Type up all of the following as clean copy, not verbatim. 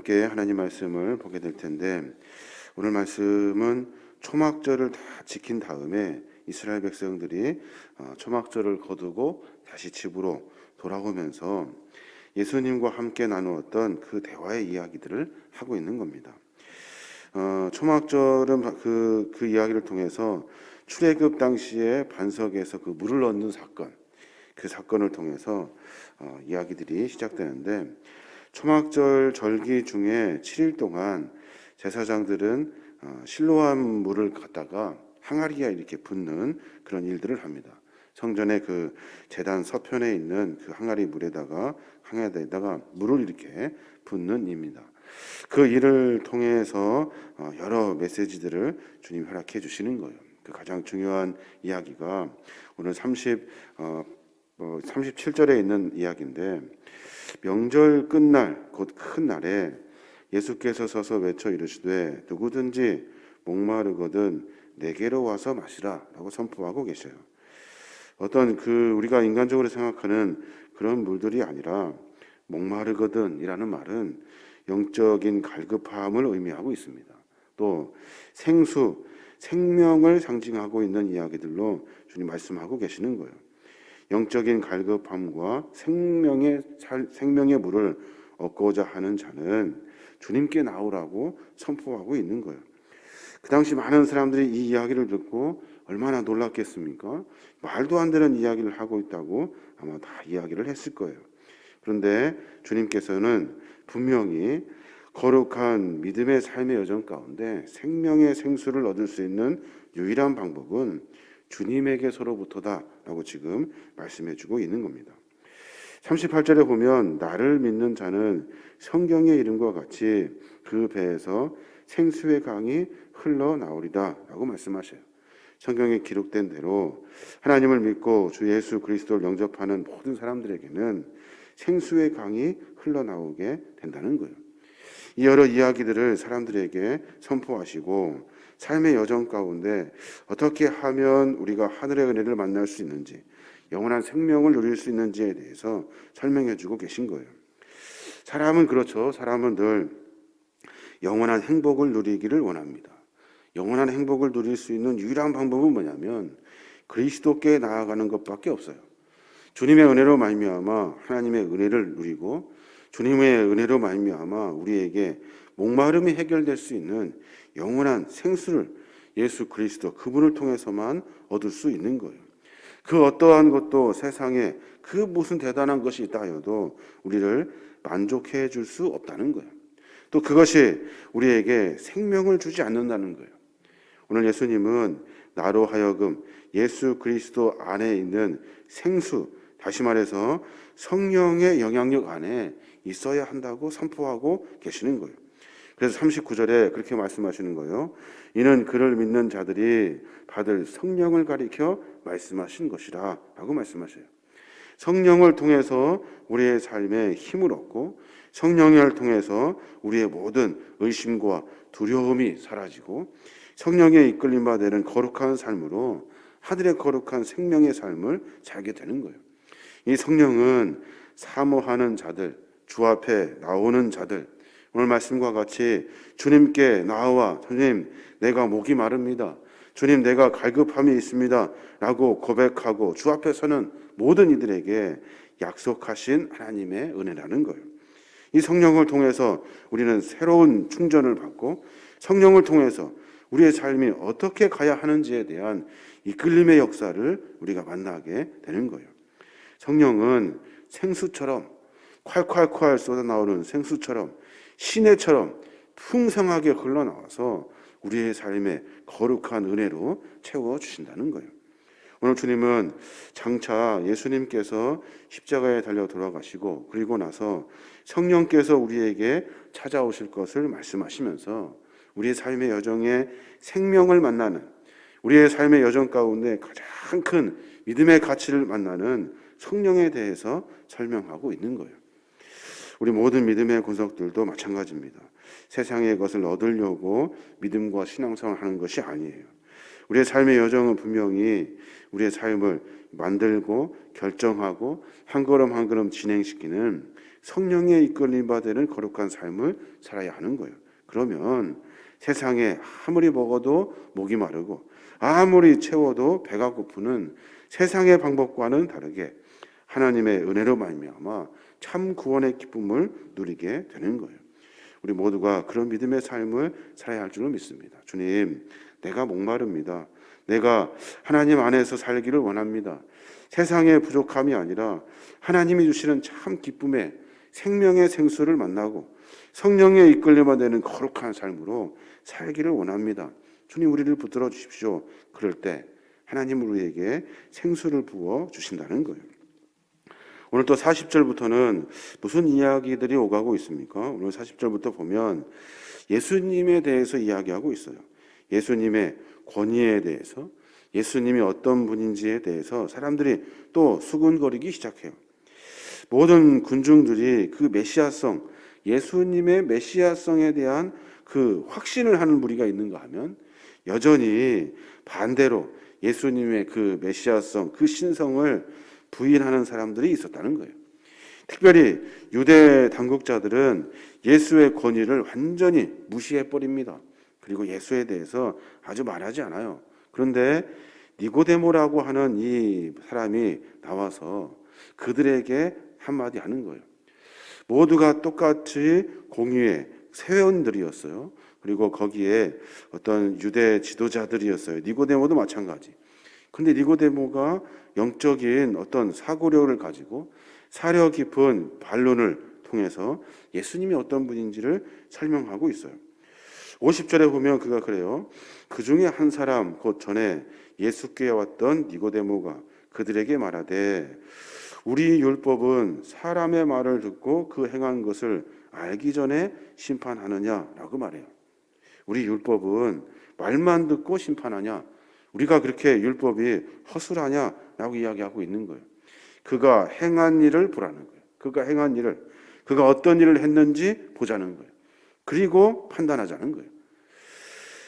함께 하나님 말씀을 보게 될 텐데, 오늘 말씀은 초막절을 다 지킨 다음에 이스라엘 백성들이 초막절을 거두고 다시 집으로 돌아오면서 예수님과 함께 나누었던 그 대화의 이야기들을 하고 있는 겁니다. 초막절은 그 이야기를 통해서 출애굽 당시에 반석에서 그 물을 얻는 사건, 그 사건을 통해서 이야기들이 시작되는데, 초막절 절기 중에 7일 동안 제사장들은 실로암 물을 갖다가 항아리에 이렇게 붓는 그런 일들을 합니다. 성전의 그 제단 서편에 있는 그 항아리 물에다가 항아리에다가 물을 이렇게 붓는 일입니다. 그 일을 통해서 여러 메시지들을 주님 허락해 주시는 거예요. 그 가장 중요한 이야기가 오늘 37절에 있는 이야기인데, 명절 끝날 곧 큰 날에 예수께서 서서 외쳐 이르시되 누구든지 목마르거든 내게로 와서 마시라 라고 선포하고 계셔요. 어떤 우리가 인간적으로 생각하는 그런 물들이 아니라, 목마르거든 이라는 말은 영적인 갈급함을 의미하고 있습니다. 또 생수, 생명을 상징하고 있는 이야기들로 주님 말씀하고 계시는 거예요. 영적인 갈급함과 생명의 물을 얻고자 하는 자는 주님께 나오라고 선포하고 있는 거예요. 그 당시 많은 사람들이 이 이야기를 듣고 얼마나 놀랐겠습니까? 말도 안 되는 이야기를 하고 있다고 아마 다 이야기를 했을 거예요. 그런데 주님께서는 분명히 거룩한 믿음의 삶의 여정 가운데 생명의 생수를 얻을 수 있는 유일한 방법은 주님에게서로부터다라고 지금 말씀해주고 있는 겁니다. 38절에 보면 나를 믿는 자는 성경의 이름과 같이 그 배에서 생수의 강이 흘러나오리다 라고 말씀하셔요. 성경에 기록된 대로 하나님을 믿고 주 예수 그리스도를 영접하는 모든 사람들에게는 생수의 강이 흘러나오게 된다는 거예요. 이 여러 이야기들을 사람들에게 선포하시고 삶의 여정 가운데 어떻게 하면 우리가 하늘의 은혜를 만날 수 있는지, 영원한 생명을 누릴 수 있는지에 대해서 설명해 주고 계신 거예요. 사람은 그렇죠. 사람은 늘 영원한 행복을 누리기를 원합니다. 영원한 행복을 누릴 수 있는 유일한 방법은 뭐냐면 그리스도께 나아가는 것밖에 없어요. 주님의 은혜로 말미암아 하나님의 은혜를 누리고, 주님의 은혜로 말미암아 우리에게 목마름이 해결될 수 있는 영원한 생수를 예수 그리스도 그분을 통해서만 얻을 수 있는 거예요. 그 어떠한 것도 세상에 그 무슨 대단한 것이 있다 하여도 우리를 만족해 줄 수 없다는 거예요. 또 그것이 우리에게 생명을 주지 않는다는 거예요. 오늘 예수님은 나로 하여금 예수 그리스도 안에 있는 생수, 다시 말해서 성령의 영향력 안에 있어야 한다고 선포하고 계시는 거예요. 그래서 39절에 그렇게 말씀하시는 거예요. 이는 그를 믿는 자들이 받을 성령을 가리켜 말씀하신 것이라 라고 말씀하셔요. 성령을 통해서 우리의 삶에 힘을 얻고, 성령을 통해서 우리의 모든 의심과 두려움이 사라지고, 성령의 이끌림 받는 거룩한 삶으로 하늘의 거룩한 생명의 삶을 살게 되는 거예요. 이 성령은 사모하는 자들, 주 앞에 나오는 자들, 오늘 말씀과 같이 주님께 나와 주님 내가 목이 마릅니다, 주님 내가 갈급함이 있습니다 라고 고백하고 주 앞에 서는 모든 이들에게 약속하신 하나님의 은혜라는 거예요. 이 성령을 통해서 우리는 새로운 충전을 받고, 성령을 통해서 우리의 삶이 어떻게 가야 하는지에 대한 이끌림의 역사를 우리가 만나게 되는 거예요. 성령은 생수처럼 콸콸콸 쏟아나오는 생수처럼 시내처럼 풍성하게 흘러나와서 우리의 삶에 거룩한 은혜로 채워주신다는 거예요. 오늘 주님은 장차 예수님께서 십자가에 달려 돌아가시고 그리고 나서 성령께서 우리에게 찾아오실 것을 말씀하시면서 우리의 삶의 여정에 생명을 만나는, 우리의 삶의 여정 가운데 가장 큰 믿음의 가치를 만나는 성령에 대해서 설명하고 있는 거예요. 우리 모든 믿음의 권속들도 마찬가지입니다. 세상의 것을 얻으려고 믿음과 신앙생활을 하는 것이 아니에요. 우리의 삶의 여정은 분명히 우리의 삶을 만들고 결정하고 한 걸음 한 걸음 진행시키는 성령에 이끌림 받는 거룩한 삶을 살아야 하는 거예요. 그러면 세상에 아무리 먹어도 목이 마르고 아무리 채워도 배가 고프는 세상의 방법과는 다르게 하나님의 은혜로 말미암아 참 구원의 기쁨을 누리게 되는 거예요. 우리 모두가 그런 믿음의 삶을 살아야 할 줄로 믿습니다. 주님, 내가 목마릅니다. 내가 하나님 안에서 살기를 원합니다. 세상의 부족함이 아니라 하나님이 주시는 참 기쁨의 생명의 생수를 만나고 성령의 이끌림만 되는 거룩한 삶으로 살기를 원합니다. 주님, 우리를 붙들어 주십시오. 그럴 때 하나님 우리에게 생수를 부어 주신다는 거예요. 오늘 또 40절부터는 무슨 이야기들이 오가고 있습니까? 오늘 40절부터 보면 예수님에 대해서 이야기하고 있어요. 예수님의 권위에 대해서, 예수님이 어떤 분인지에 대해서 사람들이 또 수군거리기 시작해요. 모든 군중들이 그 메시아성, 예수님의 메시아성에 대한 그 확신을 하는 무리가 있는가 하면 여전히 반대로 예수님의 그 메시아성, 그 신성을 부인하는 사람들이 있었다는 거예요. 특별히 유대 당국자들은 예수의 권위를 완전히 무시해버립니다. 그리고 예수에 대해서 아주 말하지 않아요. 그런데 니고데모라고 하는 이 사람이 나와서 그들에게 한마디 하는 거예요. 모두가 똑같이 공의의 세원들이었어요. 그리고 거기에 어떤 유대 지도자들이었어요. 니고데모도 마찬가지. 근데 니고데모가 영적인 어떤 사고력을 가지고 사려 깊은 반론을 통해서 예수님이 어떤 분인지를 설명하고 있어요. 50절에 보면 그가 그래요. 그 중에 한 사람 곧 전에 예수께 왔던 니고데모가 그들에게 말하되 우리 율법은 사람의 말을 듣고 그 행한 것을 알기 전에 심판하느냐라고 말해요. 우리 율법은 말만 듣고 심판하냐? 우리가 그렇게 율법이 허술하냐라고 이야기하고 있는 거예요. 그가 행한 일을 보라는 거예요. 그가 행한 일을, 그가 어떤 일을 했는지 보자는 거예요. 그리고 판단하자는 거예요.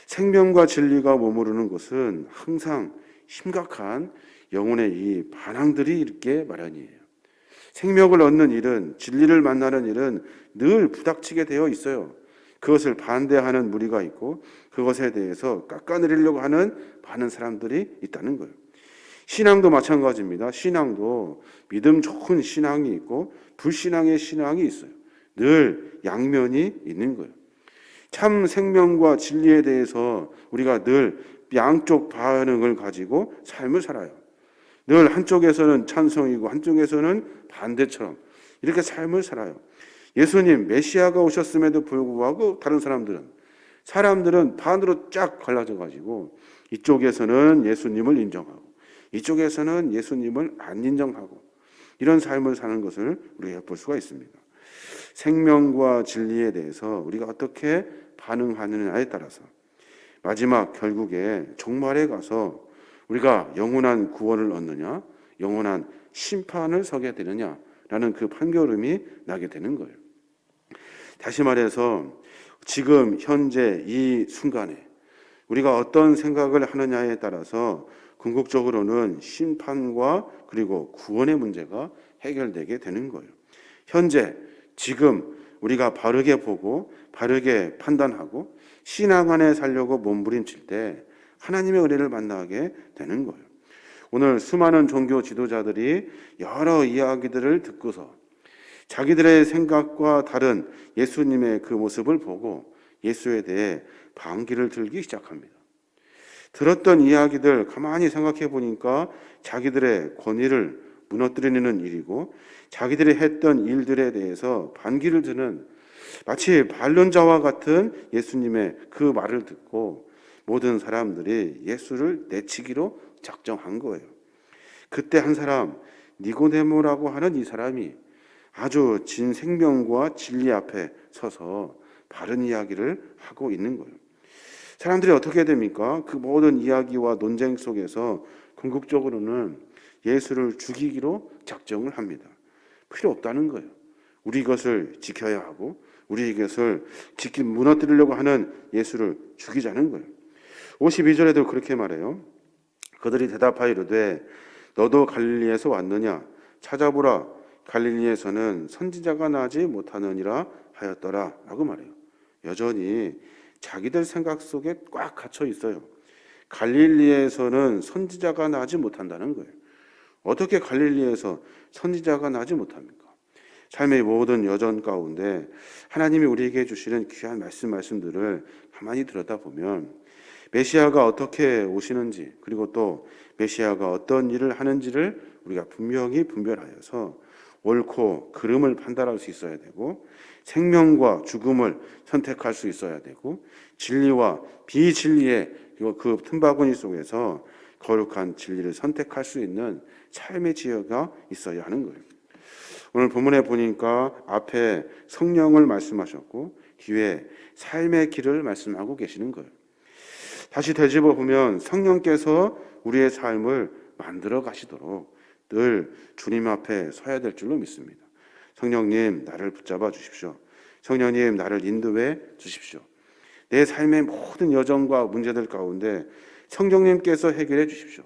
생명과 진리가 머무르는 곳은 항상 심각한 영혼의 이 반항들이 있게 마련이에요. 생명을 얻는 일은, 진리를 만나는 일은 늘 부닥치게 되어 있어요. 그것을 반대하는 무리가 있고 그것에 대해서 깎아내리려고 하는 많은 사람들이 있다는 거예요. 신앙도 마찬가지입니다. 신앙도 믿음 좋은 신앙이 있고 불신앙의 신앙이 있어요. 늘 양면이 있는 거예요. 참 생명과 진리에 대해서 우리가 늘 양쪽 반응을 가지고 삶을 살아요. 늘 한쪽에서는 찬성이고 한쪽에서는 반대처럼 이렇게 삶을 살아요. 예수님 메시아가 오셨음에도 불구하고 다른 사람들은 반으로 쫙 갈라져 가지고 이쪽에서는 예수님을 인정하고 이쪽에서는 예수님을 안 인정하고 이런 삶을 사는 것을 우리가 볼 수가 있습니다. 생명과 진리에 대해서 우리가 어떻게 반응하느냐에 따라서 마지막 결국에 종말에 가서 우리가 영원한 구원을 얻느냐 영원한 심판을 서게 되느냐라는 그 판결음이 나게 되는 거예요. 다시 말해서 지금 현재 이 순간에 우리가 어떤 생각을 하느냐에 따라서 궁극적으로는 심판과 그리고 구원의 문제가 해결되게 되는 거예요. 현재 지금 우리가 바르게 보고 바르게 판단하고 신앙 안에 살려고 몸부림칠 때 하나님의 은혜를 만나게 되는 거예요. 오늘 수많은 종교 지도자들이 여러 이야기들을 듣고서 자기들의 생각과 다른 예수님의 그 모습을 보고 예수에 대해 반기를 들기 시작합니다. 들었던 이야기들 가만히 생각해 보니까 자기들의 권위를 무너뜨리는 일이고 자기들이 했던 일들에 대해서 반기를 드는 마치 반론자와 같은 예수님의 그 말을 듣고 모든 사람들이 예수를 내치기로 작정한 거예요. 그때 한 사람 니고데모라고 하는 이 사람이 아주 진 생명과 진리 앞에 서서 바른 이야기를 하고 있는 거예요. 사람들이 어떻게 됩니까? 그 모든 이야기와 논쟁 속에서 궁극적으로는 예수를 죽이기로 작정을 합니다. 필요 없다는 거예요. 우리 이것을 지켜야 하고 우리 이것을 무너뜨리려고 하는 예수를 죽이자는 거예요. 52절에도 그렇게 말해요. 그들이 대답하여 이르되 너도 갈릴리에서 왔느냐? 찾아보라. 갈릴리에서는 선지자가 나지 못하느니라 하였더라 라고 말해요. 여전히 자기들 생각 속에 꽉 갇혀 있어요. 갈릴리에서는 선지자가 나지 못한다는 거예요. 어떻게 갈릴리에서 선지자가 나지 못합니까? 삶의 모든 여정 가운데 하나님이 우리에게 주시는 귀한 말씀들을 가만히 들여다보면 메시아가 어떻게 오시는지, 그리고 또 메시아가 어떤 일을 하는지를 우리가 분명히 분별하여서 옳고 그름을 판단할 수 있어야 되고, 생명과 죽음을 선택할 수 있어야 되고, 진리와 비진리의 그 틈바구니 속에서 거룩한 진리를 선택할 수 있는 삶의 지혜가 있어야 하는 거예요. 오늘 본문에 보니까 앞에 성령을 말씀하셨고 뒤에 삶의 길을 말씀하고 계시는 거예요. 다시 되짚어 보면 성령께서 우리의 삶을 만들어 가시도록 늘 주님 앞에 서야 될 줄로 믿습니다. 성령님, 나를 붙잡아 주십시오. 성령님, 나를 인도해 주십시오. 내 삶의 모든 여정과 문제들 가운데 성령님께서 해결해 주십시오.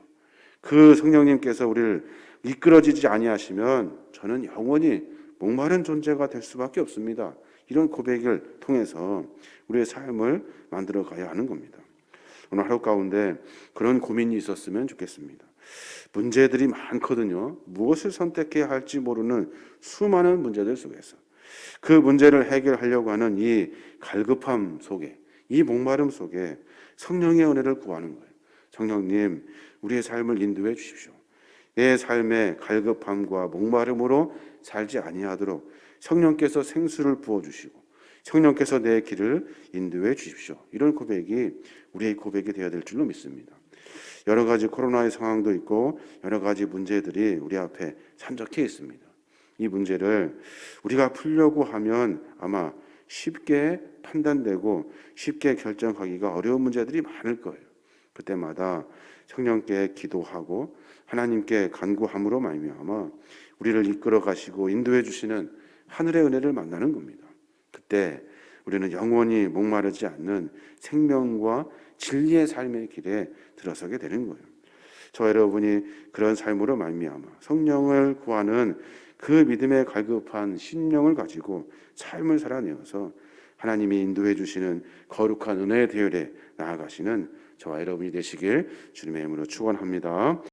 그 성령님께서 우리를 이끌어지지 아니하시면 저는 영원히 목마른 존재가 될 수밖에 없습니다. 이런 고백을 통해서 우리의 삶을 만들어 가야 하는 겁니다. 오늘 하루 가운데 그런 고민이 있었으면 좋겠습니다. 문제들이 많거든요. 무엇을 선택해야 할지 모르는 수많은 문제들 속에서 그 문제를 해결하려고 하는 이 갈급함 속에, 이 목마름 속에 성령의 은혜를 구하는 거예요. 성령님, 우리의 삶을 인도해 주십시오. 내 삶의 갈급함과 목마름으로 살지 아니하도록 성령께서 생수를 부어주시고 성령께서 내 길을 인도해 주십시오. 이런 고백이 우리의 고백이 되어야 될 줄로 믿습니다. 여러 가지 코로나의 상황도 있고 여러 가지 문제들이 우리 앞에 산적해 있습니다. 이 문제를 우리가 풀려고 하면 아마 쉽게 판단되고 쉽게 결정하기가 어려운 문제들이 많을 거예요. 그때마다 성령께 기도하고 하나님께 간구함으로 말미암아 우리를 이끌어 가시고 인도해 주시는 하늘의 은혜를 만나는 겁니다. 그때 우리는 영원히 목마르지 않는 생명과 진리의 삶의 길에 들어서게 되는 거예요. 저 여러분이 그런 삶으로 말미암아 성령을 구하는 그 믿음의 갈급한 심령을 가지고 삶을 살아내어서 하나님이 인도해 주시는 거룩한 은혜의 대열에 나아가시는 저와 여러분이 되시길 주님의 이름으로 축원합니다.